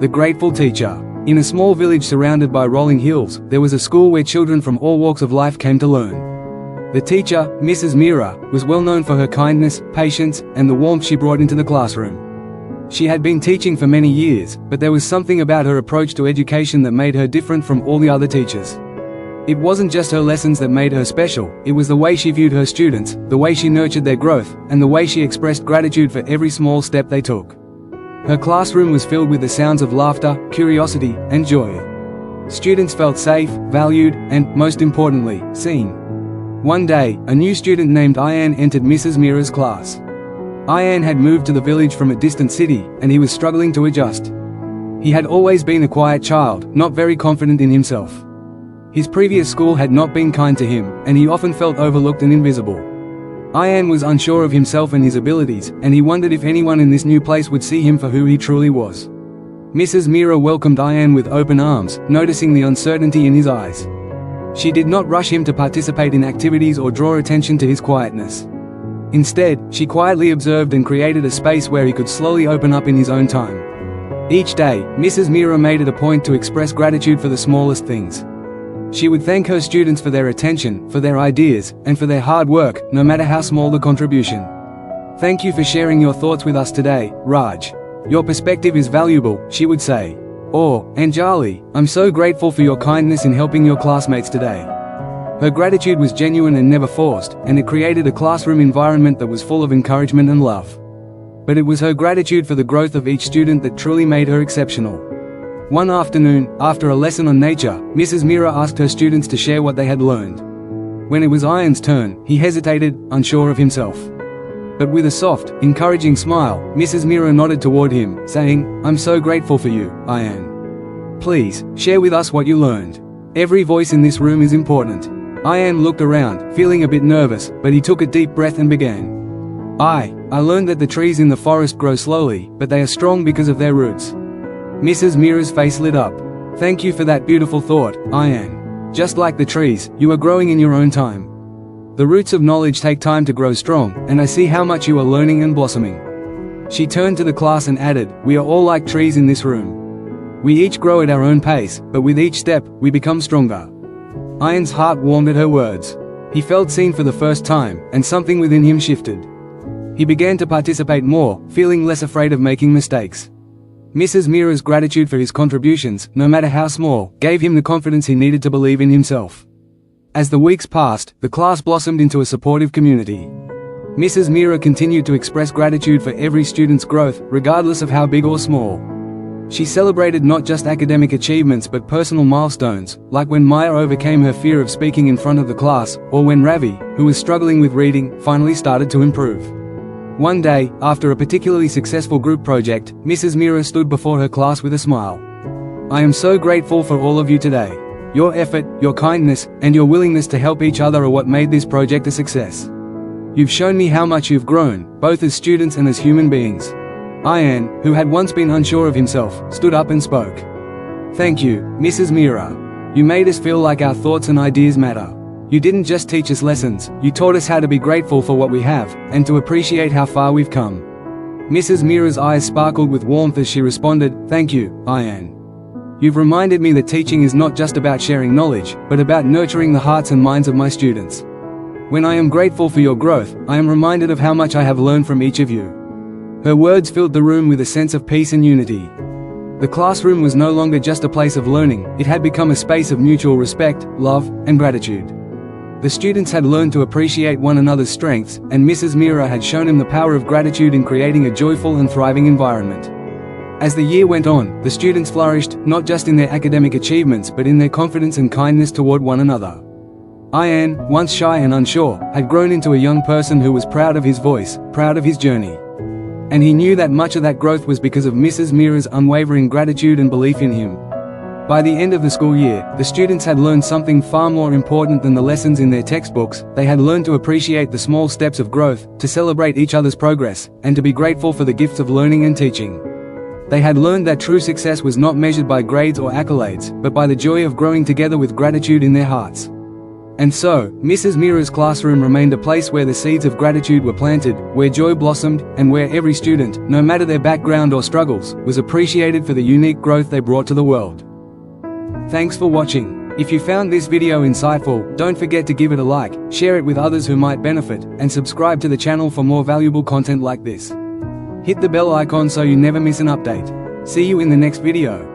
The Grateful Teacher. In a small village surrounded by rolling hills, there was a school where children from all walks of life came to learn. The teacher, Mrs. Mira, was well known for her kindness, patience, and the warmth she brought into the classroom. She had been teaching for many years, but there was something about her approach to education that made her different from all the other teachers. It wasn't just her lessons that made her special, it was the way she viewed her students, the way she nurtured their growth, and the way she expressed gratitude for every small step they took. Her classroom was filled with the sounds of laughter, curiosity, and joy. Students felt safe, valued, and, most importantly, seen. One day, a new student named Ian entered Mrs. Mira's class. Ian had moved to the village from a distant city, and he was struggling to adjust. He had always been a quiet child, not very confident in himself. His previous school had not been kind to him, and he often felt overlooked and invisible. Ian was unsure of himself and his abilities, and he wondered if anyone in this new place would see him for who he truly was. Mrs. Mira welcomed Ian with open arms, noticing the uncertainty in his eyes. She did not rush him to participate in activities or draw attention to his quietness. Instead, she quietly observed and created a space where he could slowly open up in his own time. Each day, Mrs. Mira made it a point to express gratitude for the smallest things. She would thank her students for their attention, for their ideas, and for their hard work, no matter how small the contribution. "Thank you for sharing your thoughts with us today, Raj. Your perspective is valuable," she would say. Or, "Anjali, I'm so grateful for your kindness in helping your classmates today." Her gratitude was genuine and never forced, and it created a classroom environment that was full of encouragement and love. But it was her gratitude for the growth of each student that truly made her exceptional. One afternoon, after a lesson on nature, Mrs. Mira asked her students to share what they had learned. When it was Ian's turn, he hesitated, unsure of himself. But with a soft, encouraging smile, Mrs. Mira nodded toward him, saying, "I'm so grateful for you, Ian. Please, share with us what you learned. Every voice in this room is important." Ian looked around, feeling a bit nervous, but he took a deep breath and began. I learned that the trees in the forest grow slowly, but they are strong because of their roots." Mrs. Mira's face lit up. "Thank you for that beautiful thought, Ian. Just like the trees, you are growing in your own time. The roots of knowledge take time to grow strong, and I see how much you are learning and blossoming." She turned to the class and added, "We are all like trees in this room. We each grow at our own pace, but with each step, we become stronger." Ian's heart warmed at her words. He felt seen for the first time, and something within him shifted. He began to participate more, feeling less afraid of making mistakes. Mrs. Mira's gratitude for his contributions, no matter how small, gave him the confidence he needed to believe in himself. As the weeks passed, the class blossomed into a supportive community. Mrs. Mira continued to express gratitude for every student's growth, regardless of how big or small. She celebrated not just academic achievements but personal milestones, like when Maya overcame her fear of speaking in front of the class, or when Ravi, who was struggling with reading, finally started to improve. One day, after a particularly successful group project, Mrs. Mira stood before her class with a smile. "I am so grateful for all of you today. Your effort, your kindness, and your willingness to help each other are what made this project a success. You've shown me how much you've grown, both as students and as human beings." Ian, who had once been unsure of himself, stood up and spoke. "Thank you, Mrs. Mira. You made us feel like our thoughts and ideas matter. You didn't just teach us lessons, you taught us how to be grateful for what we have, and to appreciate how far we've come." Mrs. Mira's eyes sparkled with warmth as she responded, "Thank you, Ian. You've reminded me that teaching is not just about sharing knowledge, but about nurturing the hearts and minds of my students. When I am grateful for your growth, I am reminded of how much I have learned from each of you." Her words filled the room with a sense of peace and unity. The classroom was no longer just a place of learning, it had become a space of mutual respect, love, and gratitude. The students had learned to appreciate one another's strengths, and Mrs. Mira had shown them the power of gratitude in creating a joyful and thriving environment. As the year went on, the students flourished, not just in their academic achievements but in their confidence and kindness toward one another. Ian, once shy and unsure, had grown into a young person who was proud of his voice, proud of his journey. And he knew that much of that growth was because of Mrs. Mira's unwavering gratitude and belief in him. By the end of the school year, the students had learned something far more important than the lessons in their textbooks. They had learned to appreciate the small steps of growth, to celebrate each other's progress, and to be grateful for the gifts of learning and teaching. They had learned that true success was not measured by grades or accolades, but by the joy of growing together with gratitude in their hearts. And so, Mrs. Mira's classroom remained a place where the seeds of gratitude were planted, where joy blossomed, and where every student, no matter their background or struggles, was appreciated for the unique growth they brought to the world. Thanks for watching. If you found this video insightful, don't forget to give it a like, share it with others who might benefit, and subscribe to the channel for more valuable content like this. Hit the bell icon so you never miss an update. See you in the next video.